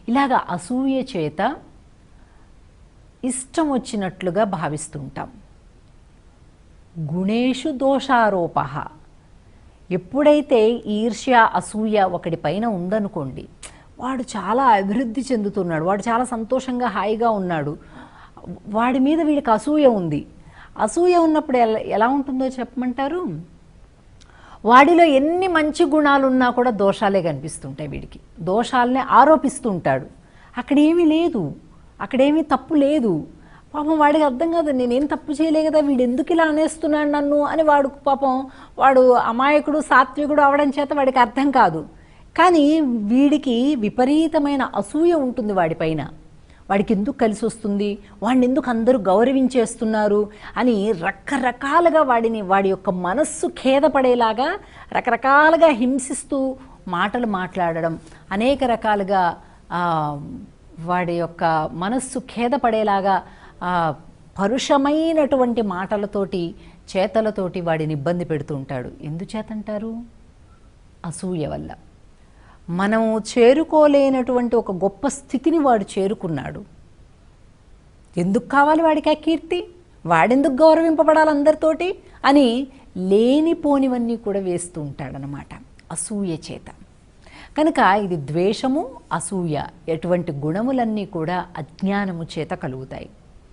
ఇలాగ అసూయ చేత ఇష్టం వచ్చినట్లుగా భావిస్తుంటాం. గుణేషు దోషారోప. ఎప్పుడైతే ఈర్ష్య అసూయ ఒకటి పైన ఉందనుకోండి, వాడు చాలా అభివృద్ధి చెందుతున్నాడు, వాడు చాలా సంతోషంగా హాయిగా ఉన్నాడు, వాడి మీద వీడికి అసూయ ఉంది. అసూయ ఉన్నప్పుడు ఎలా ఉంటుందో చెప్పమంటారు? వాడిలో ఎన్ని మంచి గుణాలు ఉన్నా కూడా దోషాలే కనిపిస్తుంటాయి. వీడికి దోషాలనే ఆరోపిస్తూ ఉంటాడు. అక్కడేమీ లేదు, అక్కడేమీ తప్పు లేదు. పాపం వాడికి అర్థం కాదు, నేనేం తప్పు చేయలే కదా, వీడు ఎందుకు ఇలా అనేస్తున్నాడు నన్ను అని. వాడు పాపం వాడు అమాయకుడు సాత్వికుడు అవడం చేత వాడికి అర్థం కాదు. కానీ వీడికి విపరీతమైన అసూయ ఉంటుంది వాడిపైన. వాడికి ఎందుకు కలిసి వస్తుంది, వాడిని ఎందుకు అందరూ గౌరవించేస్తున్నారు అని రకరకాలుగా వాడి యొక్క మనస్సు ఖేదపడేలాగా రకరకాలుగా హింసిస్తూ మాటలు మాట్లాడడం, అనేక రకాలుగా వాడి యొక్క మనస్సు ఖేదపడేలాగా పరుషమైనటువంటి మాటలతోటి చేతలతోటి వాడిని ఇబ్బంది పెడుతూ ఉంటాడు. ఎందుచేతంటారు? అసూయ వల్ల. మనం చేరుకోలేనటువంటి ఒక గొప్ప స్థితిని వాడు చేరుకున్నాడు. ఎందుకు కావాలి వాడికి ఆ కీర్తి, వాడెందుకు గౌరవింపబడాలి అందరితోటి అని లేనిపోనివన్నీ కూడా వేస్తూ ఉంటాడనమాట అసూయ చేత. కనుక ఇది ద్వేషము, అసూయ, ఎటువంటి గుణములన్నీ కూడా అజ్ఞానము చేత కలుగుతాయి.